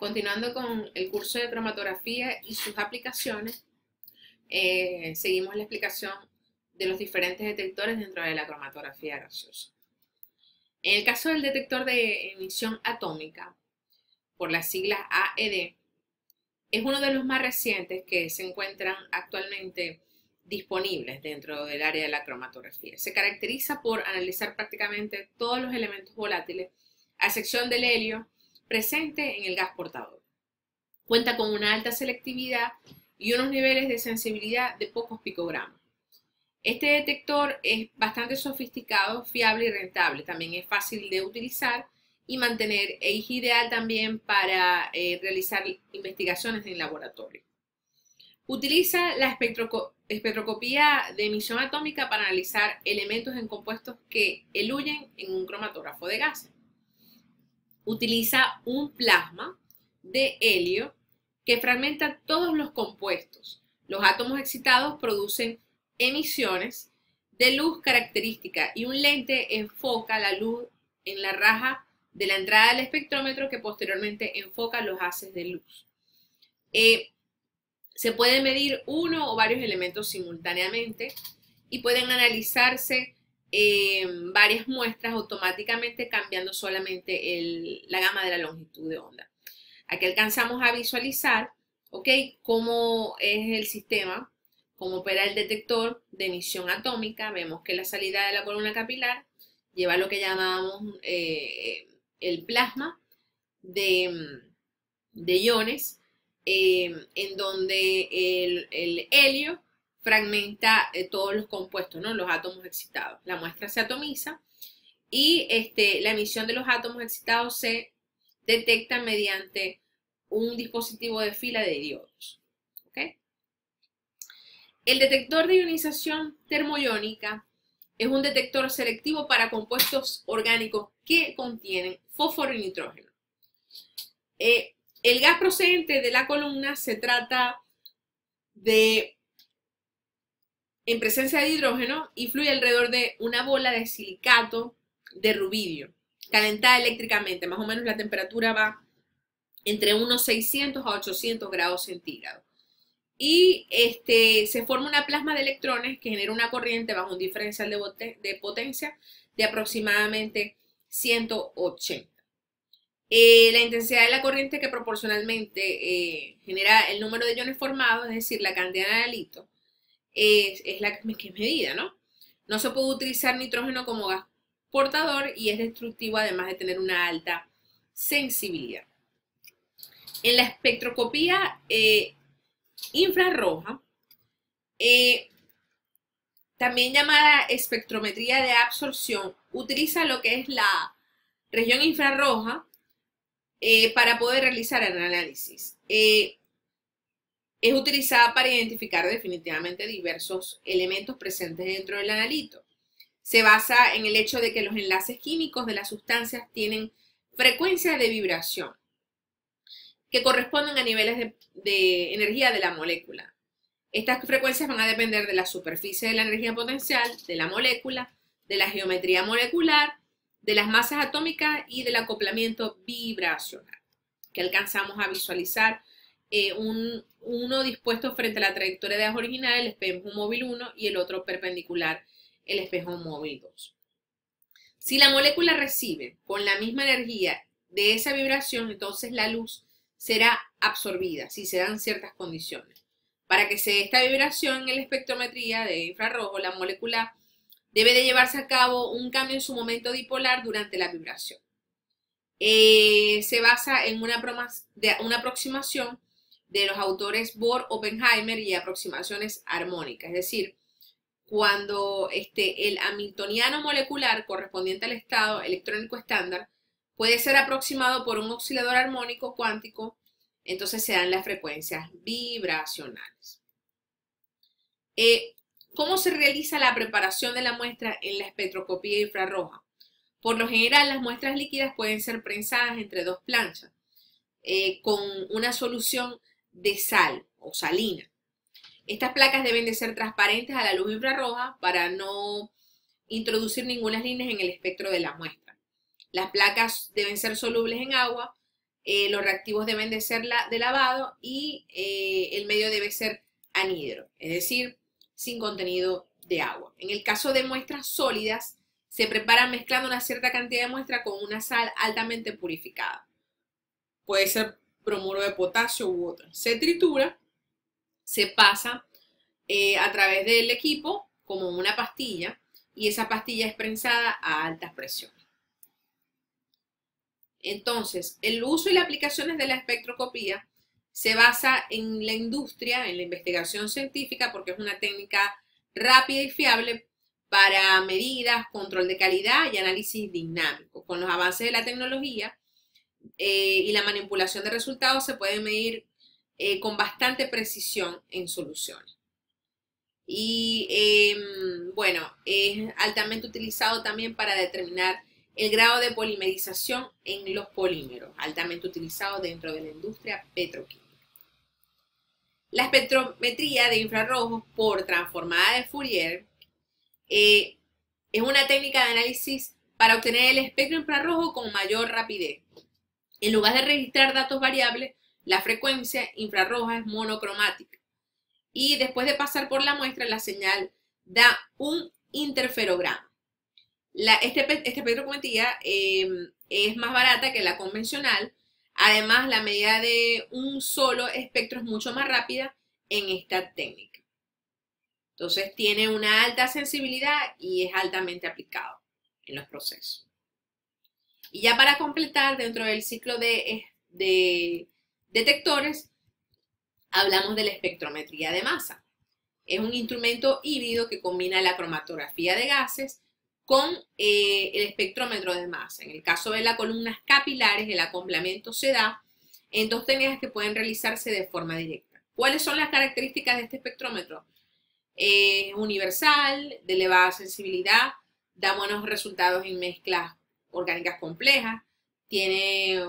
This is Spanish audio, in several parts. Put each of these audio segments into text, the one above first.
Continuando con el curso de cromatografía y sus aplicaciones, seguimos la explicación de los diferentes detectores dentro de la cromatografía gaseosa. En el caso del detector de emisión atómica, por las siglas AED, es uno de los más recientes que se encuentran actualmente disponibles dentro del área de la cromatografía. Se caracteriza por analizar prácticamente todos los elementos volátiles, a excepción del helio, presente en el gas portador. Cuenta con una alta selectividad y unos niveles de sensibilidad de pocos picogramos. Este detector es bastante sofisticado, fiable y rentable. También es fácil de utilizar y mantener. Es ideal también para realizar investigaciones en laboratorio. Utiliza la espectroscopía de emisión atómica para analizar elementos en compuestos que eluyen en un cromatógrafo de gases. Utiliza un plasma de helio que fragmenta todos los compuestos. Los átomos excitados producen emisiones de luz característica y un lente enfoca la luz en la raja de la entrada del espectrómetro que posteriormente enfoca los haces de luz. Se puede medir uno o varios elementos simultáneamente y pueden analizarse varias muestras automáticamente cambiando solamente la gama de la longitud de onda. Aquí alcanzamos a visualizar, cómo es el sistema, cómo opera el detector de emisión atómica. Vemos que la salida de la columna capilar lleva lo que llamamos el plasma de iones, en donde el helio fragmenta todos los compuestos, ¿no? Los átomos excitados. La muestra se atomiza y la emisión de los átomos excitados se detecta mediante un dispositivo de fila de diodos. El detector de ionización termoiónica es un detector selectivo para compuestos orgánicos que contienen fósforo y nitrógeno. El gas procedente de la columna se trata de, en presencia de hidrógeno, y fluye alrededor de una bola de silicato de rubidio, calentada eléctricamente. Más o menos la temperatura va entre unos 600 a 800 grados centígrados. Y se forma una plasma de electrones que genera una corriente bajo un diferencial de potencia de aproximadamente 180. La intensidad de la corriente que proporcionalmente genera el número de iones formados, es decir, la cantidad de halitos, es la que es medida, ¿no? No se puede utilizar nitrógeno como gas portador y es destructivo, además de tener una alta sensibilidad. En la espectroscopía infrarroja, también llamada espectrometría de absorción, utiliza lo que es la región infrarroja para poder realizar el análisis. Es utilizada para identificar definitivamente diversos elementos presentes dentro del analito. Se basa en el hecho de que los enlaces químicos de las sustancias tienen frecuencias de vibración que corresponden a niveles de energía de la molécula. Estas frecuencias van a depender de la superficie de la energía potencial, de la molécula, de la geometría molecular, de las masas atómicas y del acoplamiento vibracional, que alcanzamos a visualizar uno dispuesto frente a la trayectoria de gas original, el espejo móvil 1, y el otro perpendicular, el espejo móvil 2. Si la molécula recibe con la misma energía de esa vibración, entonces la luz será absorbida si se dan ciertas condiciones. Para que se dé esta vibración en la espectrometría de infrarrojo, la molécula debe de llevarse a cabo un cambio en su momento dipolar durante la vibración. Se basa en una aproximación de los autores Bohr, Oppenheimer y aproximaciones armónicas, es decir, cuando el hamiltoniano molecular correspondiente al estado electrónico estándar puede ser aproximado por un oscilador armónico cuántico, entonces se dan las frecuencias vibracionales. ¿Cómo se realiza la preparación de la muestra en la espectroscopía infrarroja? Por lo general, las muestras líquidas pueden ser prensadas entre dos planchas con una solución de sal o salina. Estas placas deben de ser transparentes a la luz infrarroja para no introducir ninguna líneas en el espectro de la muestra. Las placas deben ser solubles en agua los reactivos deben de ser de lavado y el medio debe ser anhidro, es decir, sin contenido de agua. En el caso de muestras sólidas, se prepara mezclando una cierta cantidad de muestra con una sal altamente purificada. Puede ser bromuro de potasio u otra. Se tritura, se pasa a través del equipo como una pastilla y esa pastilla es prensada a altas presiones. Entonces, el uso y las aplicaciones de la espectroscopía se basa en la industria, en la investigación científica, porque es una técnica rápida y fiable para medidas, control de calidad y análisis dinámico. Con los avances de la tecnología y la manipulación de resultados se puede medir con bastante precisión en soluciones. Y bueno, es altamente utilizado también para determinar el grado de polimerización en los polímeros, altamente utilizado dentro de la industria petroquímica. La espectrometría de infrarrojos por transformada de Fourier es una técnica de análisis para obtener el espectro infrarrojo con mayor rapidez. En lugar de registrar datos variables, la frecuencia infrarroja es monocromática. Y después de pasar por la muestra, la señal da un interferograma. Esta espectrometría es más barata que la convencional. Además, la medida de un solo espectro es mucho más rápida en esta técnica. Entonces, tiene una alta sensibilidad y es altamente aplicado en los procesos. Y ya para completar, dentro del ciclo de detectores, hablamos de la espectrometría de masa. Es un instrumento híbrido que combina la cromatografía de gases con el espectrómetro de masa. En el caso de las columnas capilares, el acoplamiento se da en dos técnicas que pueden realizarse de forma directa. ¿Cuáles son las características de este espectrómetro? Es universal, de elevada sensibilidad, da buenos resultados en mezclas orgánicas complejas, tiene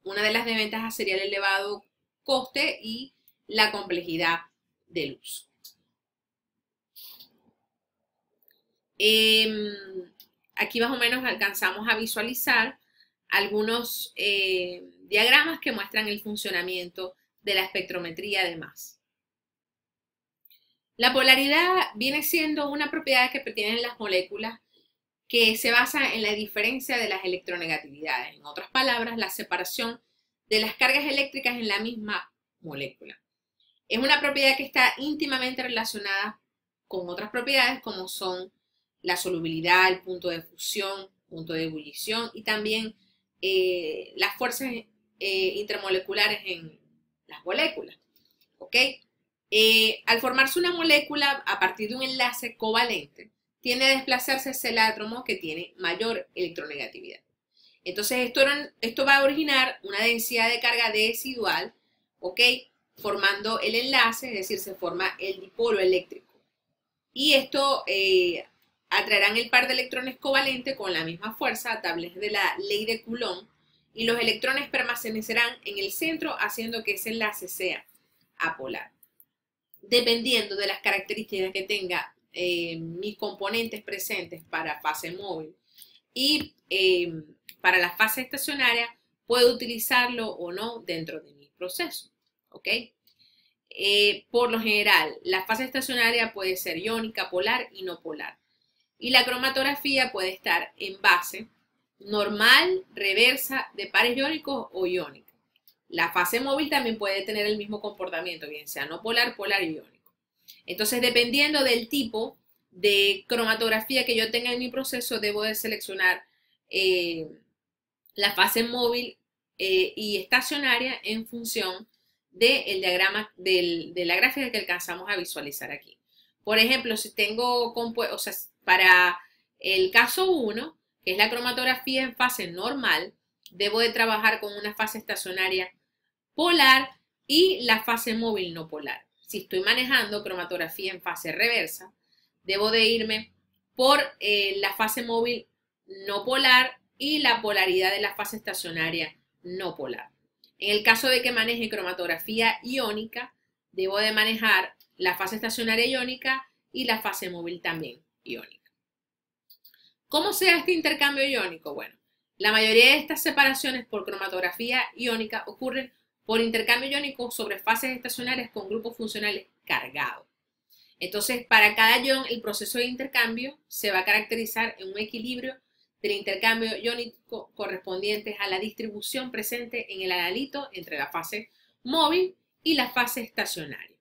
una de las desventajas sería el elevado coste y la complejidad del uso. Aquí más o menos alcanzamos a visualizar algunos diagramas que muestran el funcionamiento de la espectrometría de masa. La polaridad viene siendo una propiedad que tienen las moléculas que se basa en la diferencia de las electronegatividades. En otras palabras, la separación de las cargas eléctricas en la misma molécula. Es una propiedad que está íntimamente relacionada con otras propiedades como son la solubilidad, el punto de fusión, punto de ebullición y también las fuerzas intermoleculares en las moléculas. ¿Ok? Al formarse una molécula a partir de un enlace covalente, tiende a desplazarse hacia el átomo que tiene mayor electronegatividad. Entonces esto va a originar una densidad de carga residual, ¿ok? Formando el enlace, es decir, se forma el dipolo eléctrico. Y esto atraerán el par de electrones covalentes con la misma fuerza a través de la ley de Coulomb y los electrones permanecerán en el centro haciendo que ese enlace sea apolar. Dependiendo de las características que tenga mis componentes presentes para fase móvil y para la fase estacionaria, puedo utilizarlo o no dentro de mi proceso. ¿Ok? Por lo general, la fase estacionaria puede ser iónica, polar y no polar. Y la cromatografía puede estar en base normal, reversa, de pares iónicos o iónica. La fase móvil también puede tener el mismo comportamiento, bien sea no polar, polar y iónico. Entonces, dependiendo del tipo de cromatografía que yo tenga en mi proceso, debo de seleccionar la fase móvil y estacionaria en función del diagrama de la gráfica que alcanzamos a visualizar aquí. Por ejemplo, si tengo, o sea, para el caso 1, que es la cromatografía en fase normal, debo de trabajar con una fase estacionaria polar y la fase móvil no polar. Si estoy manejando cromatografía en fase reversa, debo de irme por la fase móvil no polar y la polaridad de la fase estacionaria no polar. En el caso de que maneje cromatografía iónica, debo de manejar la fase estacionaria iónica y la fase móvil también iónica. ¿Cómo se da este intercambio iónico? Bueno, La mayoría de estas separaciones por cromatografía iónica ocurren por intercambio iónico sobre fases estacionarias con grupos funcionales cargados. Entonces, para cada ion, el proceso de intercambio se va a caracterizar en un equilibrio del intercambio iónico correspondientes a la distribución presente en el analito entre la fase móvil y la fase estacionaria.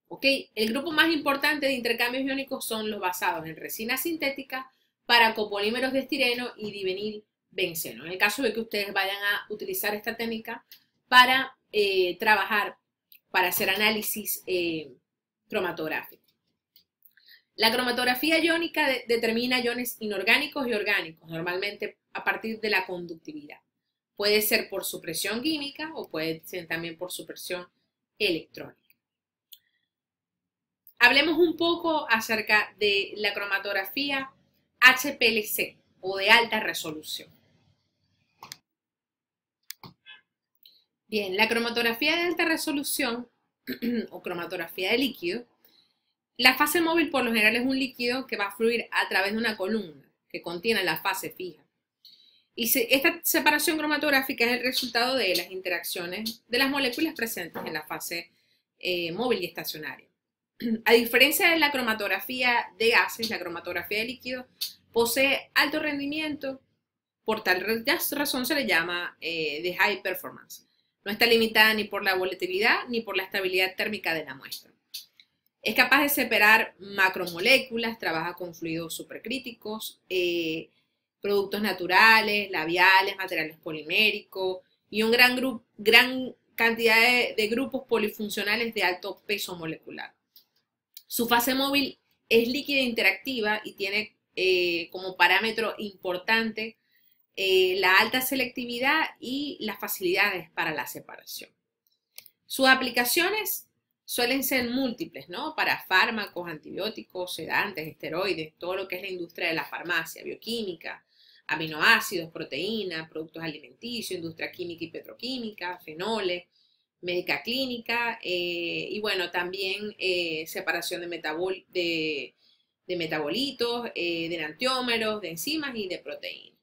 ¿Ok? El grupo más importante de intercambios iónicos son los basados en resina sintética para copolímeros de estireno y divinilbenceno. En el caso de que ustedes vayan a utilizar esta técnica para trabajar, para hacer análisis cromatográfico. La cromatografía iónica determina iones inorgánicos y orgánicos, normalmente a partir de la conductividad. Puede ser por supresión química o puede ser también por supresión electrónica. Hablemos un poco acerca de la cromatografía HPLC o de alta resolución. Bien, la cromatografía de alta resolución o cromatografía de líquido, la fase móvil por lo general es un líquido que va a fluir a través de una columna que contiene la fase fija. Y esta separación cromatográfica es el resultado de las interacciones de las moléculas presentes en la fase móvil y estacionaria. A diferencia de la cromatografía de gases, la cromatografía de líquidos posee alto rendimiento, por tal razón se le llama de high performance. No está limitada ni por la volatilidad ni por la estabilidad térmica de la muestra. Es capaz de separar macromoléculas, trabaja con fluidos supercríticos, productos naturales, labiales, materiales poliméricos y una gran cantidad de grupos polifuncionales de alto peso molecular. Su fase móvil es líquida e interactiva y tiene como parámetro importante la alta selectividad y las facilidades para la separación. Sus aplicaciones suelen ser múltiples, ¿no? Para fármacos, antibióticos, sedantes, esteroides, todo lo que es la industria de la farmacia, bioquímica, aminoácidos, proteínas, productos alimenticios, industria química y petroquímica, fenoles, médica clínica y bueno, también separación de metabolitos, de enantiómeros, de enzimas y de proteínas.